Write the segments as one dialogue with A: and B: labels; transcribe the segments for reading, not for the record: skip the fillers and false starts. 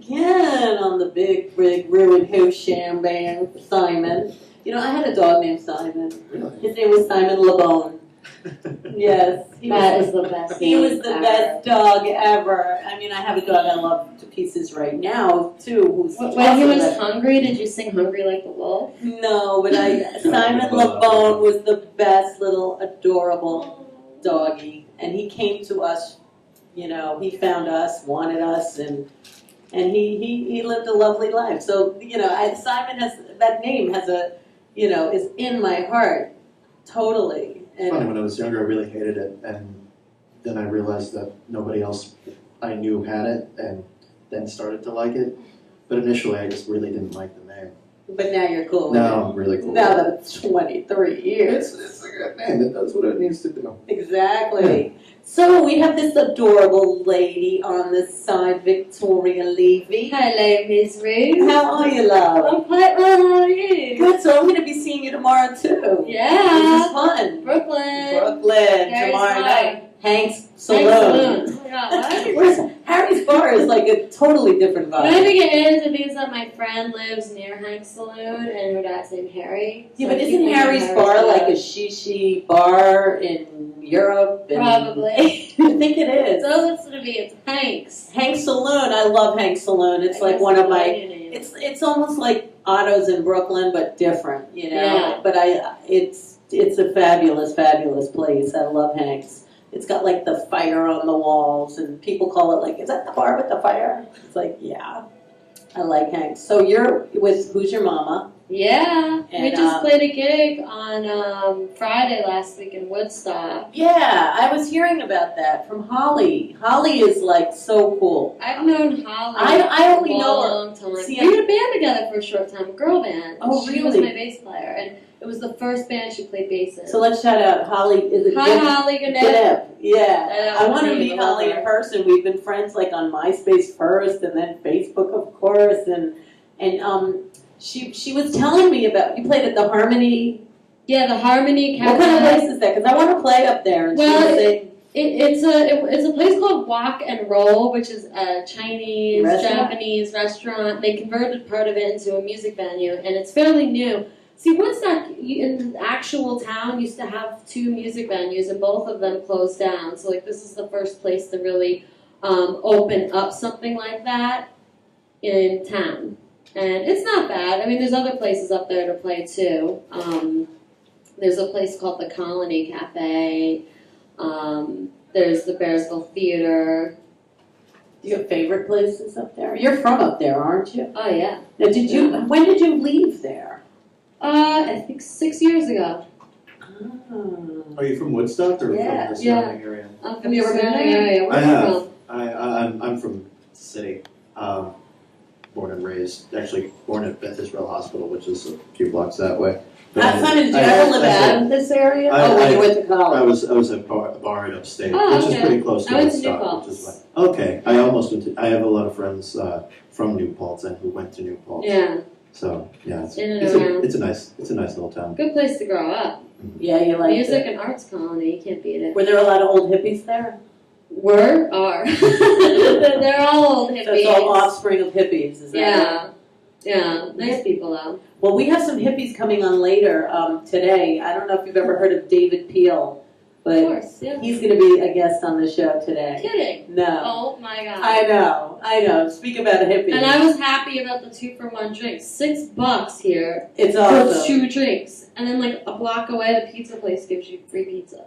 A: again on the big ReW WhO shambang, Simon. You know, I had a dog named Simon.
B: Really?
A: His name was Simon LeBone. Yes.
C: That is the best.
A: He was the best dog ever. I mean, I have a dog I love to pieces right now, too. Who's
C: when he was hungry, did you sing Hungry Like the Wolf?
A: No, but Simon LeBone was the best little adorable doggy. And he came to us, you know, he found us, wanted us, and he lived a lovely life. So, you know, Simon has, that name has a, you know, is in my heart, totally.
B: It's funny, when I was younger, I really hated it, and then I realized that nobody else I knew had it, and then started to like it. But initially, I just really didn't like the name.
A: But now you're cool with
B: Now I'm really cool.
A: Now that it's 23 years.
B: It's a good name. It does what it needs to do.
A: Exactly. Yeah. So we have this adorable lady on this side, Victoria Levy.
C: Hello, Ms. Ruth.
A: How are you, love?
C: I'm quite well, how are you?
A: Good, so I'm going to be seeing you tomorrow, too.
C: Yeah.
A: This is fun.
C: Brooklyn.
A: Tomorrow night. Hank's Saloon.
C: Oh my God, what?
A: Harry's Bar is like a totally different vibe.
C: What I think it is, I think it's that my friend lives near Hank's Saloon, and her dad's named Harry.
A: Yeah, but isn't Harry's Bar like a shishi bar in Europe?
C: Probably.
A: I think it is.
C: So it's going to be, it's Hank's.
A: Hank's Saloon, I love Hank's Saloon. It's like one of my, it's almost like Otto's in Brooklyn, but different, you know?
C: Yeah.
A: But it's a fabulous, fabulous place. I love Hank's. It's got like the fire on the walls, and people call it like, is that the bar with the fire? It's like, yeah, I like Hank's. So you're with Hoosier Mama.
C: Yeah,
A: and,
C: we just played a gig on Friday last week in Woodstock.
A: Yeah, I was hearing about that from Holly. Holly is like so cool.
C: I've known Holly
A: I only
C: for a
A: know
C: long
A: her.
C: time. We had a band together for a short time, a girl band.
A: Oh,
C: She
A: really?
C: was my bass player, and it was the first band she played bass in.
A: So let's shout out Holly. Is it
C: Hi, Holly. Good night.
A: Yeah, I want to meet Holly in person. We've been friends like on MySpace first, and then Facebook, of course, and she was telling me about, you played at the Harmony.
C: Yeah, the Harmony Cafe.
A: What kind of place is that? Because I want to play up there. And
C: it's a place called ReW, which is a Chinese, Japanese restaurant. They converted part of it into a music venue, and it's fairly new. See, Woodstock in the actual town used to have 2 music venues, and both of them closed down. So, like, this is the first place to really open up something like that in town. And it's not bad. I mean, there's other places up there to play, too. There's a place called the Colony Cafe. There's the Bearsville Theater.
A: Do you have favorite places up there? You're from up there, aren't you?
C: Oh, yeah.
A: Now, when did you leave there?
C: I think 6 years ago.
A: Oh.
B: Are you from Woodstock or from the surrounding area?
C: I'm from the surrounding area. Where are you from?
B: I'm from the city. Born and raised. Actually, born at Beth Israel Hospital, which is a few blocks that way.
A: Simon, did you ever live out of this area? When you went to college?
B: I was at Bard upstate,
C: Oh,
B: which is pretty close to
C: Woodstock.
B: Woodstock. Which is okay. I almost went to. I have a lot of friends from New Paltz and who went to New Paltz.
C: Yeah.
B: So yeah, it's a nice little town.
C: Good place to grow up.
A: Yeah, you like
C: Music and arts colony. You can't beat it.
A: Were there a lot of old hippies there?
C: Are. They're all old hippies.
A: So it's all offspring of hippies, is that
C: Yeah.
A: right?
C: Yeah. Nice people though.
A: Well, we have some hippies coming on later today. I don't know if you've ever heard of David Peel, but
C: Of course, yeah.
A: he's going to be a guest on the show today.
C: Kidding.
A: No.
C: Oh my God.
A: I know. Speak about hippies.
C: And I was happy about the 2-for-1 drinks. $6 here.
A: It's awesome.
C: For 2 drinks. And then like a block away, the pizza place gives you free pizza.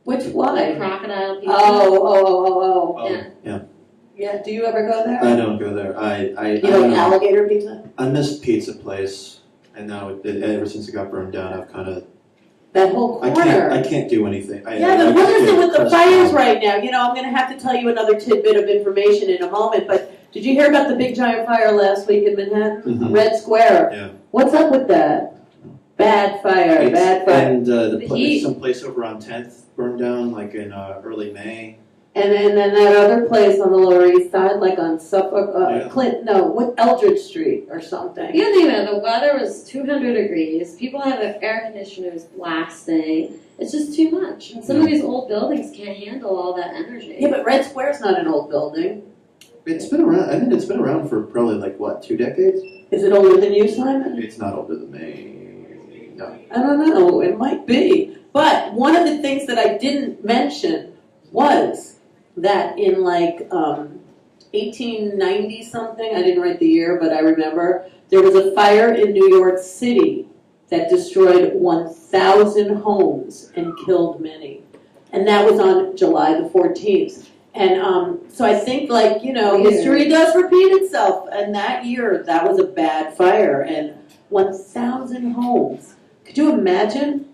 A: Which one?
C: Like Crocodile Pizza.
A: Oh.
B: Yeah.
A: Yeah. Do you ever go there?
B: I don't go there.
A: You don't alligator pizza?
B: I miss Pizza Place, and now ever since it got burned down, I've kind of.
A: That whole corner.
B: I can't do anything.
A: But what is it with the fires right now? You know, I'm going to have to tell you another tidbit of information in a moment, but did you hear about the big giant fire last week in Manhattan?
B: Mm-hmm.
A: Red Square.
B: Yeah.
A: What's up with that? Bad fire.
B: And some place over on 10th burned down like in early May.
A: And then that other place on the Lower East Side, like on Suffolk, Eldridge Street or something.
C: You think about it, the weather was 200 degrees. People have their air conditioners blasting. It's just too much. And some of these old buildings can't handle all that energy.
A: Yeah, but Red Square's not an old building.
B: It's been around. I mean, it's been around for probably like what, 2 decades?
A: Is it older than you, Simon?
B: It's not older than me. No.
A: I don't know, it might be. But one of the things that I didn't mention was that in like 1890 something, I didn't write the year, but I remember, there was a fire in New York City that destroyed 1,000 homes and killed many. And that was on July the 14th. And so I think, like, you know, history does repeat itself. And that year, that was a bad fire. And 1,000 homes. Could you imagine?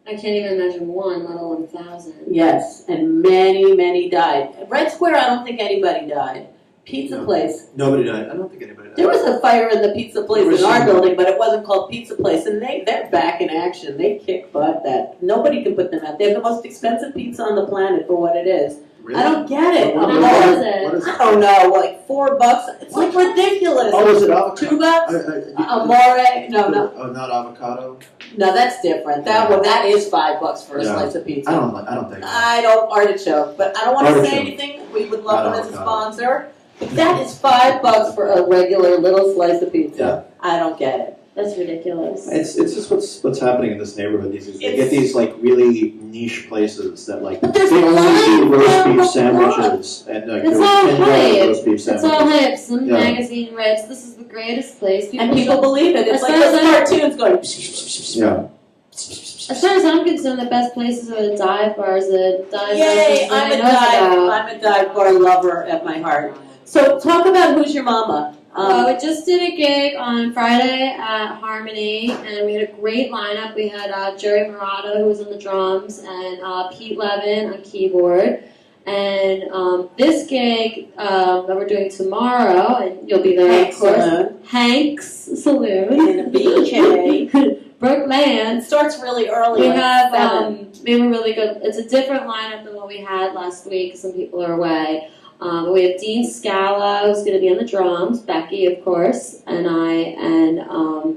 C: I can't even imagine one, let alone 1,000.
A: Yes, and many, many died. At Red Square, I don't think anybody died. Pizza place.
B: Nobody died. I don't think anybody died.
A: There was a fire in the pizza place in our building, but it wasn't called Pizza Place. And they're back in action. They kick butt. That nobody can put them out. They have the most expensive pizza on the planet for what it is.
B: Really?
A: I don't get it.
B: What
C: How
B: is
C: much
B: it?
C: is it?
B: What is it?
A: I don't know, like $4. It's like ridiculous.
B: Oh, is it avocado?
A: $2? Amore? No.
B: Oh, not avocado.
A: No, that's different. That one, that is $5 for a
B: Yeah.
A: slice of pizza.
B: I don't think.
A: I don't artichoke, but I don't want to say
B: Artichoke.
A: anything. We would love
B: Not
A: them as a
B: avocado.
A: sponsor. But that is $5 for a regular little slice of pizza. I don't get it.
C: That's ridiculous.
B: It's just what's happening in this neighborhood. These days. They
A: It's-
B: get these like really niche places that like
A: But there's
B: they only do
A: plenty
B: roast
A: of
B: beef
A: them.
B: sandwiches and like
C: It's
B: there
C: all
B: was $10
C: hype.
B: roast beef
C: It's
B: sandwiches.
C: all hype. Some
B: Yeah.
C: magazine writes, this is the greatest place.
A: And people believe it. It's
C: As
A: like
C: far as
A: those
C: I-
A: cartoons going.
B: Yeah.
C: As far as I'm concerned, the best places are the dive bars. The dive
A: Yay!
C: bars
A: I'm a
C: that I know about.
A: I'm a dive bar lover at my heart. So talk about Who's Your Mama.
C: We just did a gig on Friday at Harmony, and we had a great lineup. We had Jerry Murata, who was on the drums, and Pete Levin on keyboard. And this gig that we're doing tomorrow, and you'll be there,
A: Hank's
C: of course.
A: Saloon.
C: Hank's Saloon.
A: In a BK.
C: Brookland.
A: It starts really early.
C: We
A: like
C: have
A: 7.
C: we have a really good. It's a different lineup than what we had last week. Some people are away. We have Dean Scala, who's going to be on the drums, Becky, of course, and I, and a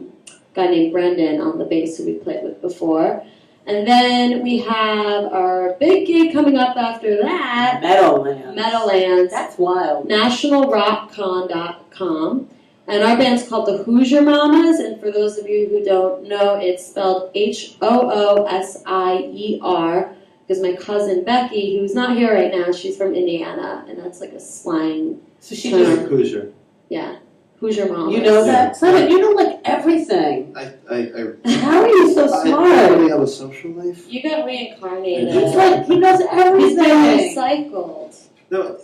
C: guy named Brendan on the bass who we played with before. And then we have our big gig coming up after that, Meadowlands,
A: That's wild.
C: nationalrockcon.com. And our band's called the Hoosier Mamas, and for those of you who don't know, it's spelled Hoosier, because my cousin Becky, who's not here right now, she's from Indiana, and that's like a slang.
A: So she just,
B: Hoosier.
C: Yeah, Hoosier Mamas.
A: you know
B: Yeah.
A: that? Simon, you know like everything.
B: I
A: How are you so
B: I
A: smart?
B: really have a social life.
C: You got reincarnated.
A: It's like he knows
C: He's been
A: everything.
C: recycled.
B: No,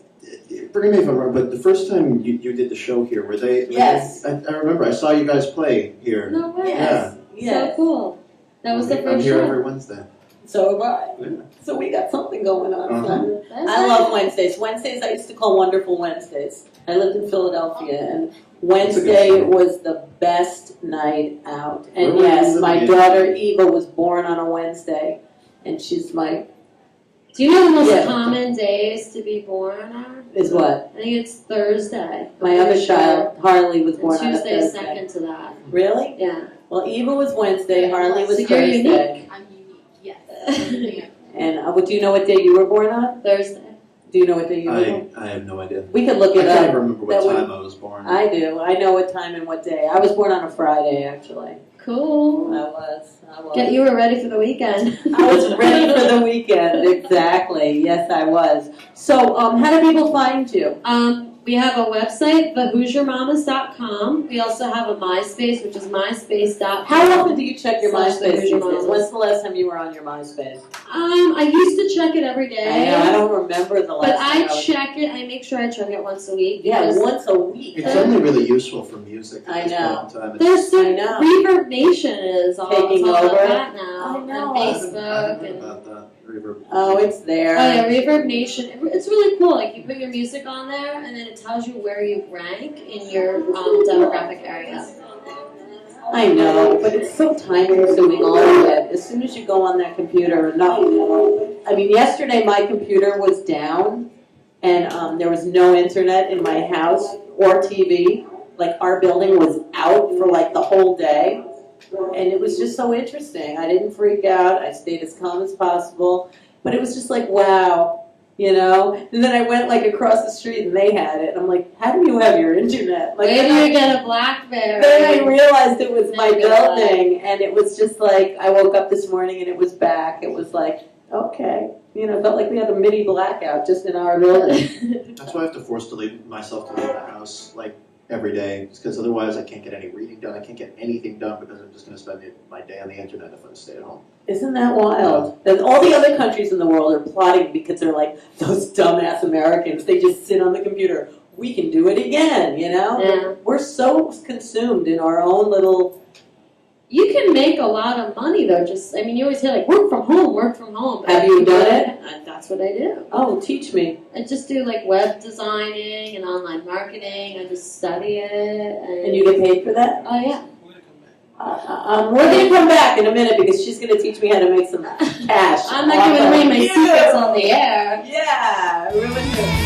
B: forgive me if I'm wrong, but the first time you did the show here, were they?
A: Yes.
B: I remember. I saw you guys play here.
C: No way.
A: Yes.
C: So cool. That was the
B: I'm
C: first
B: here
C: show.
B: every Wednesday.
A: So have I.
B: Yeah.
A: So we got something going on.
B: Uh-huh.
A: Simon.
C: That's
A: I love Wednesdays. Wednesdays I used to call Wonderful Wednesdays. I lived in Philadelphia, and Wednesday
B: story.
A: was the best night out. And
B: Where were you
A: yes,
B: living
A: my
B: in?
A: daughter Eva was born on a Wednesday, and she's my
C: Do you know the most
A: Yeah.
C: common days to be born are?
A: is what
C: I think it's Thursday.
A: my other child Harley was
C: And
A: born on a
C: Tuesday is
A: Thursday.
C: second to that.
A: Really?
C: Yeah.
A: Well, Eva was Wednesday. Harley was
C: So you're
A: Thursday.
C: unique.
D: I'm unique, yes.
A: And do you know what day you were born on?
C: Thursday.
A: Do you know what day you were born?
B: I have no idea.
A: We could look
B: I
A: it
B: can't
A: up.
B: remember what
A: That would-
B: time I was born.
A: I do. I know what time and what day. I was born on a Friday, actually.
C: Cool.
A: I was.
C: You were ready for the weekend.
A: I was ready for the weekend. Exactly. Yes, I was. So, how do people find you?
C: We have a website, thehoosiermamas.com. We also have a MySpace, which is myspace.com.
A: How often do you check your
C: Slash
A: MySpace these
C: Hoosier
A: days?
C: Mamas.
A: When's the last time you were on your MySpace?
C: I used to check it every day.
A: I don't remember the last
C: But
A: time
C: I
A: was.
C: check it. I make sure I check it once a week.
A: Yeah,
C: because
A: once a week.
B: It's only really useful for music. At
A: I
B: this
A: know.
B: point in time.
C: There's
A: I
C: the
A: know.
C: Reverb Nation is all
A: Taking
C: it's all
A: over.
C: about that now.
A: I know.
C: And
B: I
C: Facebook
B: haven't heard
C: and
B: about that. Reverb.
A: Oh, it's there.
C: oh yeah, Reverb Nation. It's really cool. Like you put your music on there, and then it tells you where you rank in your demographic area.
A: I know, but it's so time consuming all of it. As soon as you go on that computer, no. I mean, yesterday my computer was down, and there was no internet in my house or TV. Like our building was out for like the whole day, and it was just so interesting. I didn't freak out. I stayed as calm as possible, but it was just like, wow. you know? And then I went like across the street and they had it. And I'm like, how do you have your internet? Like,
C: Where do
A: then
C: you get a BlackBerry?
A: I realized it was my
C: Never realized.
A: building, and it was just like, I woke up this morning and it was back. It was like, okay. You know, it felt like we had a mini blackout just in our building.
B: That's why I have to force myself to leave the house like every day, because otherwise I can't get any reading done. I can't get anything done because I'm just going to spend my day on the internet if I stay at home.
A: Isn't that wild? And all the other countries in the world are plotting because they're like, those dumbass Americans, they just sit on the computer. We can do it again, you know?
C: Yeah.
A: We're so consumed in our own little...
C: You can make a lot of money though. Just, I mean, you always hear like work from home, work from home.
A: Have you done it?
C: That's what I do.
A: Oh, teach me.
C: I just do like web designing and online marketing. I just study it.
A: And you get paid for that?
C: Oh yeah.
A: We're going to come back in a minute because she's going to teach me how to make some cash.
C: I'm not giving away my secrets on the air.
A: Yeah, ruin it.